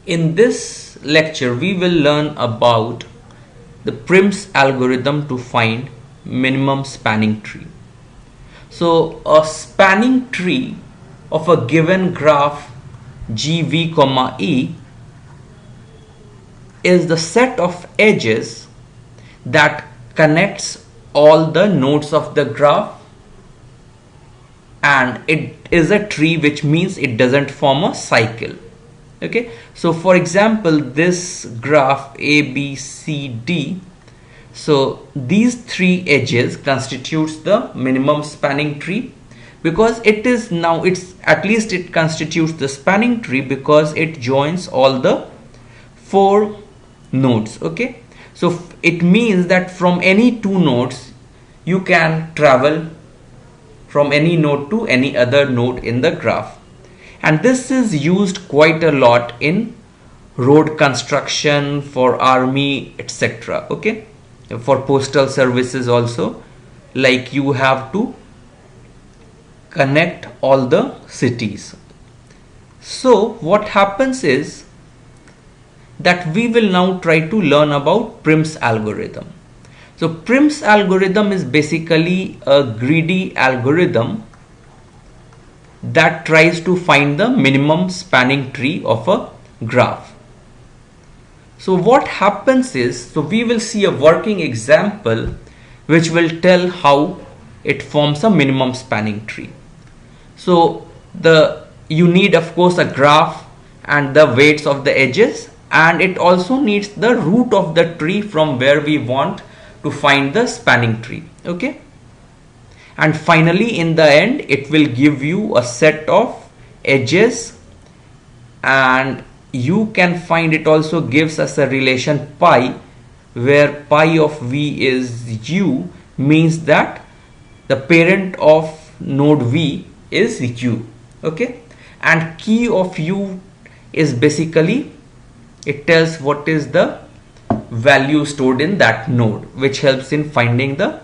In this lecture, we will learn about the Prim's algorithm to find minimum spanning tree. So a spanning tree of a given graph GV, E is the set of edges that connects all the nodes of the graph, and it is a tree, which means it doesn't form a cycle. Okay, so for example, this graph A, B, C, D, so these three edges constitutes the minimum spanning tree, because it is now, it's at least it constitutes the spanning tree because it joins all the four nodes. Okay, so it means that from any two nodes you can travel from any node to any other node in the graph, and this is used quite a lot in road construction, for army, etc. Okay, for postal services also, like you have to connect all the cities. So what happens is that we will now try to learn about Prim's algorithm. So Prim's algorithm is basically a greedy algorithm that tries to find the minimum spanning tree of a graph. So what happens is, so we will see a working example which will tell how it forms a minimum spanning tree. So you need, of course, a graph and the weights of the edges, and it also needs the root of the tree from where we want to find the spanning tree. Okay, and finally in the end it will give you a set of edges, and you can find it also gives us a relation pi, where pi of v is u, means that the parent of node v is u. Okay, and key of u is basically, it tells what is the value stored in that node, which helps in finding the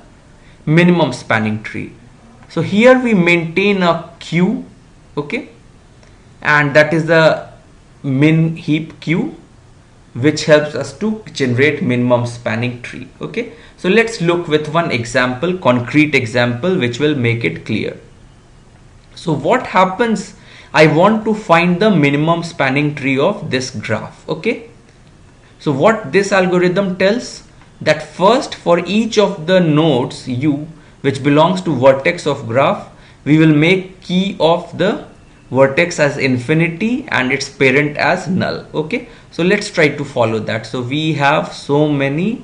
minimum spanning tree. So here we maintain a queue. Okay, and that is the min heap queue, which helps us to generate minimum spanning tree. Okay, so let's look with one example, concrete example, which will make it clear. So what happens, I want to find the minimum spanning tree of this graph. Okay, so what this algorithm tells, that first for each of the nodes u which belongs to vertex of graph, we will make key of the vertex as infinity and its parent as null. Okay, so let's try to follow that. So we have so many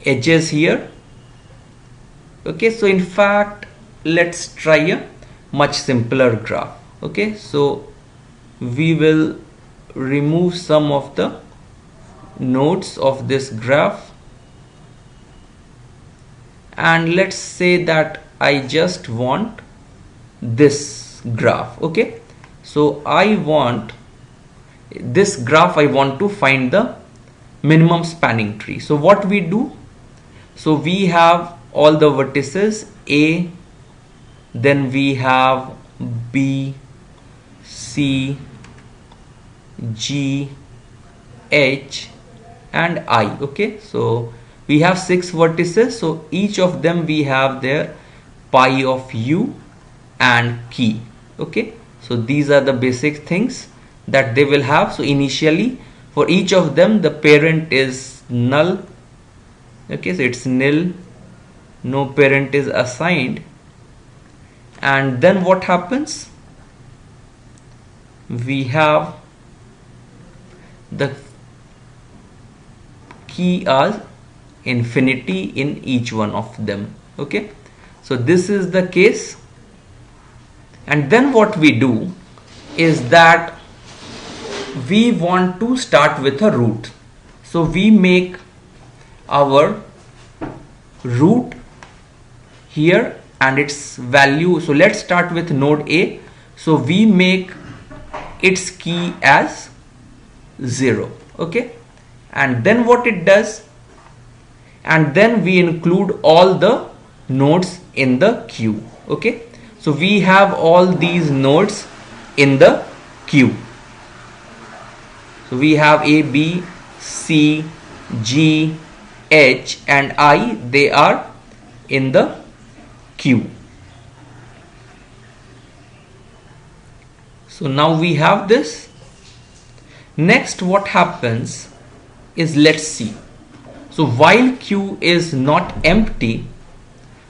edges here. Okay, so in fact let's try a much simpler graph. Okay, so we will remove some of the nodes of this graph, and let's say that I just want this graph. Okay, so I want this graph, I want to find the minimum spanning tree. So what we do, so we have all the vertices a, then we have b, c, g, h and I. Okay, so we have 6 vertices, so each of them we have their pi of u and key. Okay, so these are the basic things that they will have. So initially for each of them the parent is null. Okay, so it's nil, no parent is assigned, and then what happens, we have the key as infinity in each one of them. Okay, so this is the case, and then what we do is that we want to start with a root. So we make our root here and its value. So let's start with node A. So we make its key as 0. Okay, and then what it does, and then we include all the nodes in the queue. Okay, so we have all these nodes in the queue. So we have A, B, C, G, H and I, they are in the queue. So now we have this. Next what happens is, let's see. So while queue is not empty,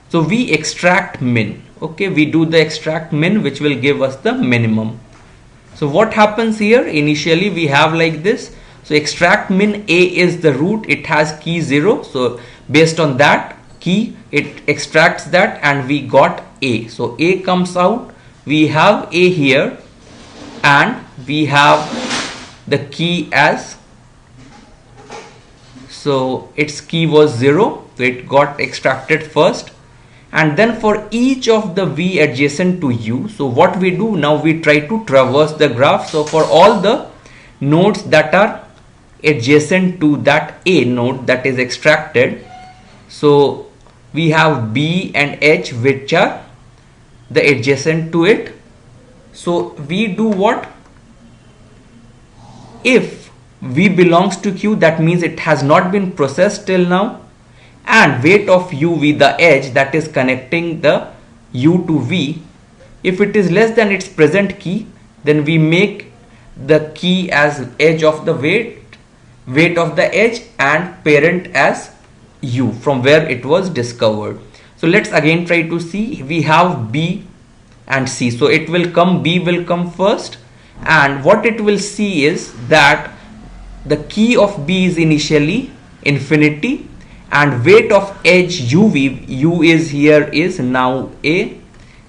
so we extract min. Okay, we do the extract min, which will give us the minimum. So what happens here? Initially we have like this. So extract min, A is the root, it has key 0. So based on that key, it extracts that and we got A. So A comes out, we have A here and we have the key as, so its key was 0, so it got extracted first. And then for each of the V adjacent to U, so what we do now, we try to traverse the graph. So for all the nodes that are adjacent to that A node that is extracted, so we have B and H which are the adjacent to it. So we do what? If V belongs to Q, that means it has not been processed till now, and weight of UV, the edge that is connecting the U to V, if it is less than its present key, then we make the key as edge of the weight of the edge, and parent as U from where it was discovered. So let's again try to see. We have B and C, so it will come, B will come first, and what it will see is that the key of B is initially infinity, and weight of edge UV, U is here is now A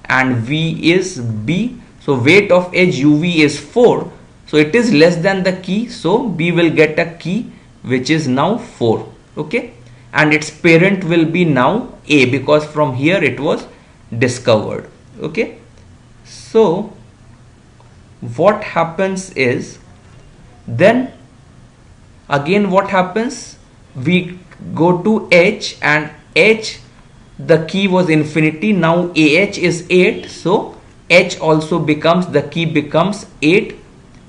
and V is B. So weight of edge UV is 4. So it is less than the key. So B will get a key which is now 4. Okay. And its parent will be now A, because from here it was discovered. Okay. So what happens is, then again what happens? We go to H, and H, the key was infinity, now AH is 8, so H also becomes, the key becomes 8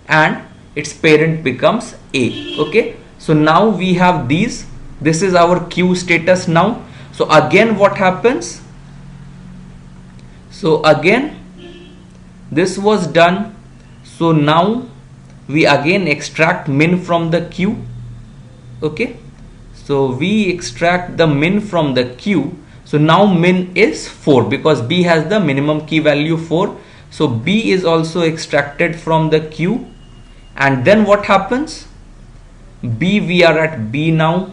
and its parent becomes A. Okay, so now we have these, this is our queue status now. So again what happens? So again this was done, so now we again extract min from the queue. Okay, so we extract the min from the queue. So now min is 4 because B has the minimum key value 4. So B is also extracted from the queue. And then what happens? B, we are at B now.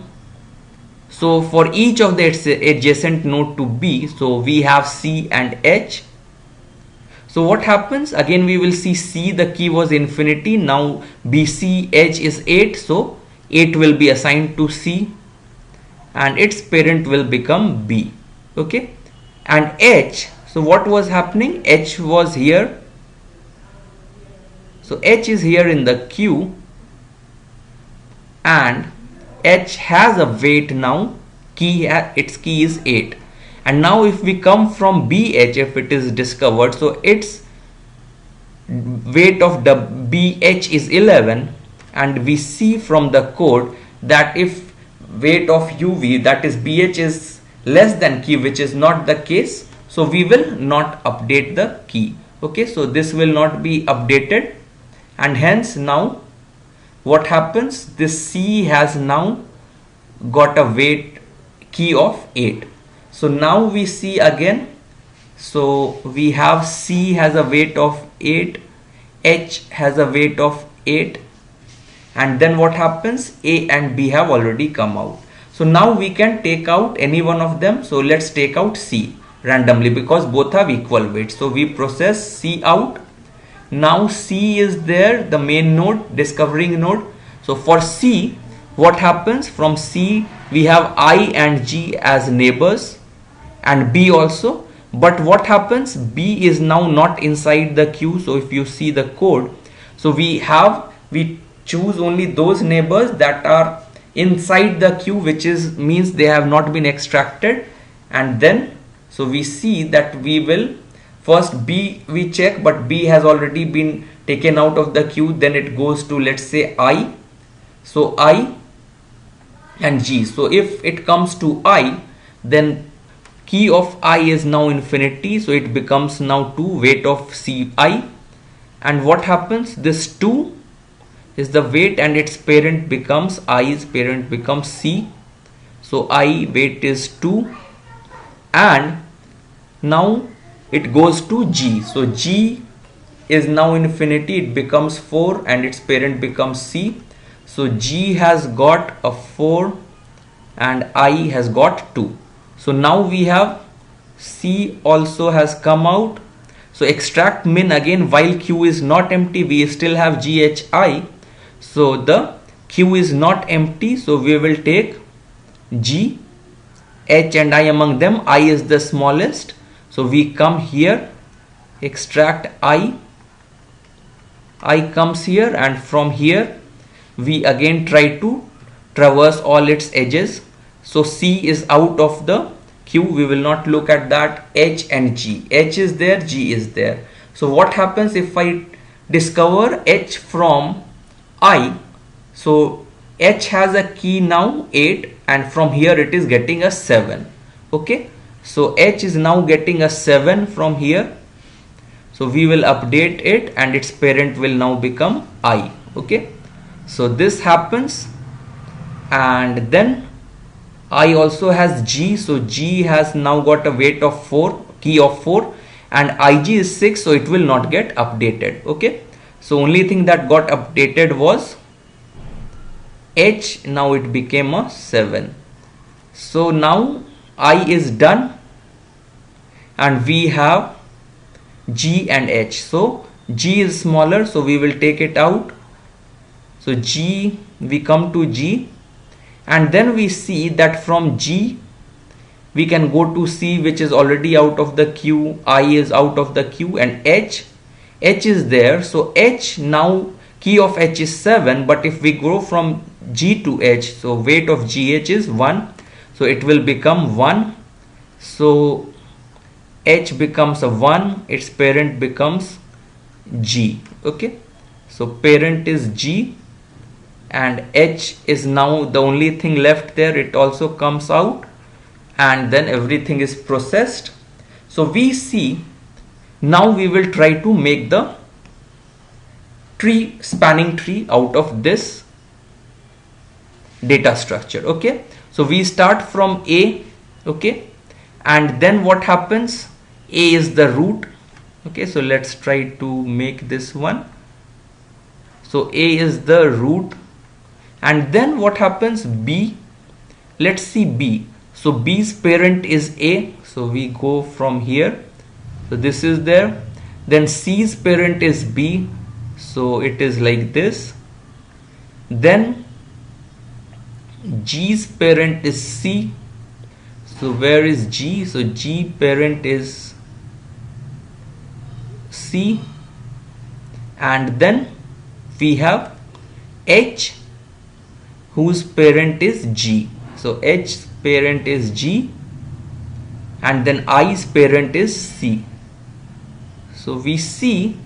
So for each of the adjacent node to B, so we have C and H. So what happens? Again we will see C, the key was infinity. Now BC, H is 8. So 8 will be assigned to C and its parent will become B. Okay, and H, so what was happening? H was here, so H is here in the queue and H has a weight now, key, its key is 8. And now if we come from BH, if it is discovered, so its weight of the BH is 11, and we see from the code that if weight of UV, that is BH, is less than key, which is not the case, so we will not update the key. Okay, so this will not be updated, and hence now what happens? This C has now got a weight key of 8. So now we see again, so we have C has a weight of 8, H has a weight of 8, and then what happens? A and B have already come out. So now we can take out any one of them. So let's take out C randomly because both have equal weight. So we process C out. Now C is there, the main node, discovering node. So for C, what happens? From C we have I and G as neighbors and B also. But what happens? B is now not inside the queue. So if you see the code, so we choose only those neighbors that are inside the queue, which is means they have not been extracted. And then so we see that we will first B we check, but B has already been taken out of the queue. Then it goes to, let's say, I, So I and G. So if it comes to I, then key of I is now infinity, so it becomes now 2, weight of Ci. And what happens? This 2 is the weight and its parent becomes I's parent becomes C. So I weight is 2, and now it goes to G. So G is now infinity, it becomes 4 and its parent becomes C. So G has got a 4 and I has got 2. So now we have C also has come out. So extract min again, while Q is not empty, we still have GHI. So the Q is not empty, so we will take G, H and I among them. I is the smallest. So we come here, extract I comes here, and from here we again try to traverse all its edges. So C is out of the Q, we will not look at that. H and G, H is there, G is there. So what happens if I discover H from I? So H has a key now 8, and from here it is getting a 7. Okay, so H is now getting a 7 from here. So we will update it and its parent will now become I. Okay, so this happens, and then I also has G. So G has now got a weight of 4, key of 4, and IG is 6, so it will not get updated. Okay, so only thing that got updated was H. Now it became a 7. So now I is done and we have G and H. So G is smaller, so we will take it out. So G, we come to G, and then we see that from G we can go to C, which is already out of the Q, I is out of the Q, and H is there. So H, now key of H is 7, but if we go from G to H, so weight of GH is 1, so it will become 1. So H becomes a 1, its parent becomes G. Okay, so parent is G and H is now the only thing left there, it also comes out, and then everything is processed. So we see, now we will try to make the spanning tree out of this data structure. Okay, so we start from A. Okay, and then what happens? A is the root. Okay, so let's try to make this one. So A is the root, and then what happens? B, let's see B. So B's parent is A, so we go from here, so this is there. Then C's parent is B, so it is like this. Then G's parent is C, so where is G? So G parent is C, and then we have H, whose parent is G. So H's parent is G, and then I's parent is C. So we see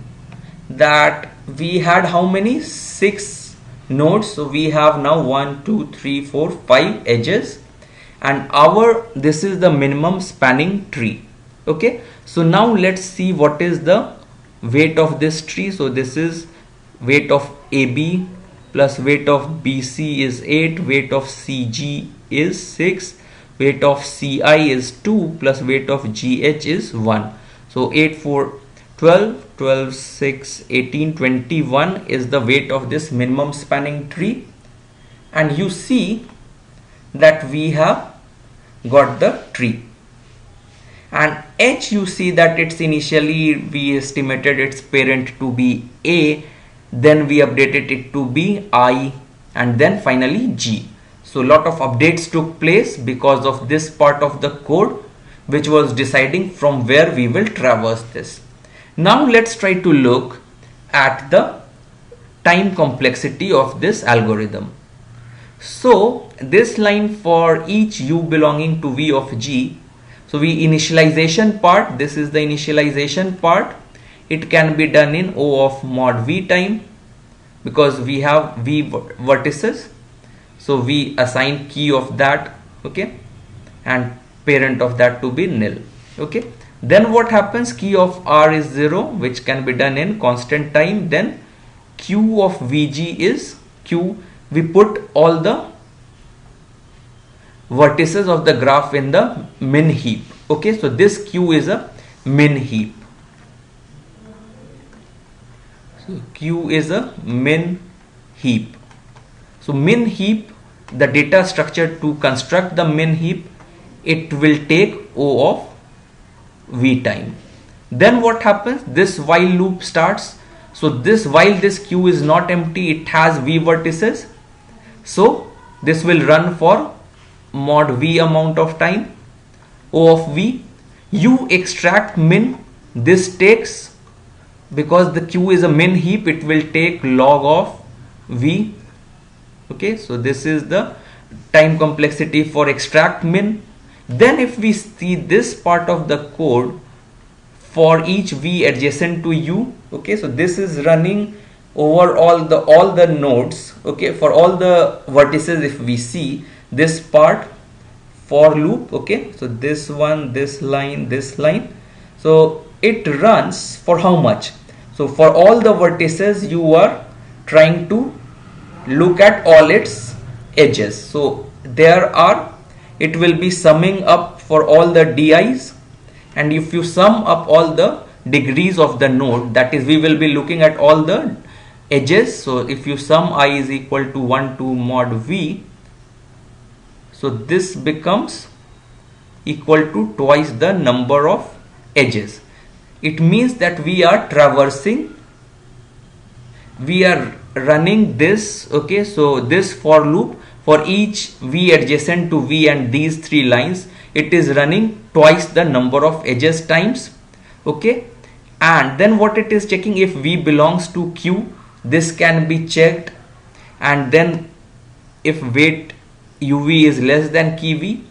that we had how many? 6 nodes. So we have now 1, 2, 3, 4, 5 edges, and this is the minimum spanning tree. Okay, so now let's see what is the weight of this tree. So this is weight of AB plus weight of BC is 8, weight of CG is 6, weight of CI is 2, plus weight of GH is 1. So 8, 4, 12, 12, 6, 18, 21 is the weight of this minimum spanning tree. And you see that we have got the tree. And H, you see that it's initially we estimated its parent to be A, then we updated it to be I, and then finally G. So lot of updates took place because of this part of the code, which was deciding from where we will traverse this. Now let's try to look at the time complexity of this algorithm. So this line for each u belonging to V of G, so initialization part, this is the initialization part. It can be done in O of mod V time. because we have v vertices, so we assign key of that, okay, and parent of that to be nil, okay. Then what happens, key of r is 0, which can be done in constant time. Then q of vg is q, we put all the vertices of the graph in the min heap, okay. So this q is a min heap, so q is a min heap. So min heap, the data structure to construct the min heap, it will take O of v time. Then what happens, this while loop starts. So this, while this q is not empty, it has v vertices, so this will run for mod v amount of time, O of v. You extract min, this takes, because the q is a min heap, it will take log of v, okay. So this is the time complexity for extract min. Then if we see this part of the code for each v adjacent to u, okay, so this is running over all the nodes, okay, for all the vertices. If we see this part for loop, okay, so this one, this line, so it runs for how much? So for all the vertices, you are trying to look at all its edges. So there are, it will be summing up for all the di's, and if you sum up all the degrees of the node, that is, we will be looking at all the edges. So if you sum I is equal to 1 to mod v, so this becomes equal to twice the number of edges. It means that we are traversing, we are running this, okay. So this for loop, for each v adjacent to v and these three lines, it is running twice the number of edges times, okay. And then what it is checking, if v belongs to q, this can be checked, and then if weight uv is less than key v,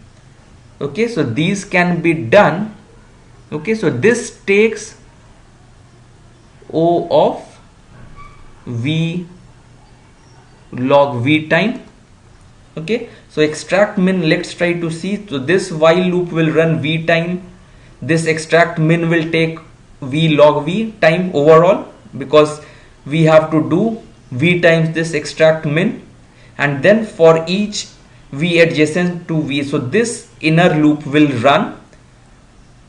okay, so these can be done, okay. So this takes O of v log v time, okay. So extract min, let's try to see. So this while loop will run v time, this extract min will take v log v time overall, because we have to do v times this extract min. And then for each v adjacent to v, so this inner loop will run.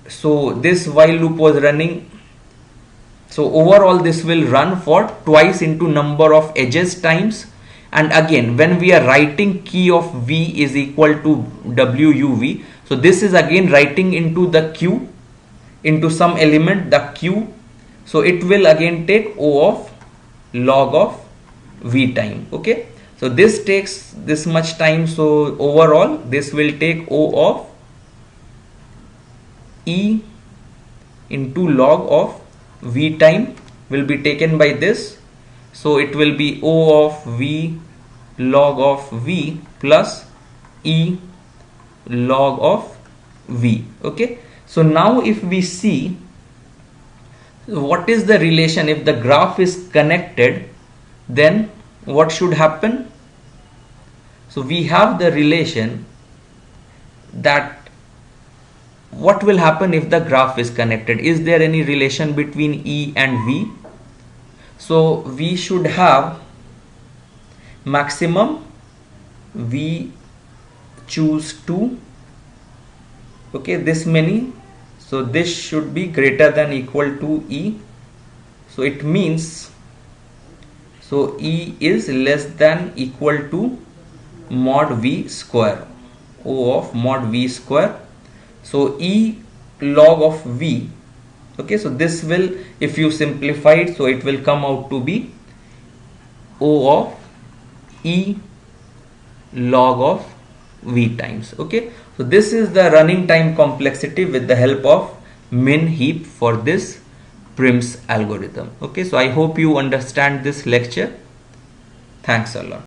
So this while loop was running, so overall this will run for twice into number of edges times. And again, when we are writing key of v is equal to wuv, so this is again writing into the q, into some element, the q, so it will again take O of log of v time, okay. So this takes this much time, so overall this will take O of e into log of v time will be taken by this, so it will be O of v log of v plus e log of v, okay. So now if we see what is the relation, if the graph is connected, then what should happen? So we have the relation that what will happen if the graph is connected. Is there any relation between E and V? So we should have maximum V choose 2, okay, this many, so this should be greater than equal to E. So it means, so E is less than equal to mod V square, O of mod V square. So E log of V, okay, so this will, if you simplify it, so it will come out to be O of E log of V times, okay. So this is the running time complexity with the help of min heap for this Prim's algorithm, okay. So I hope you understand this lecture. Thanks a lot.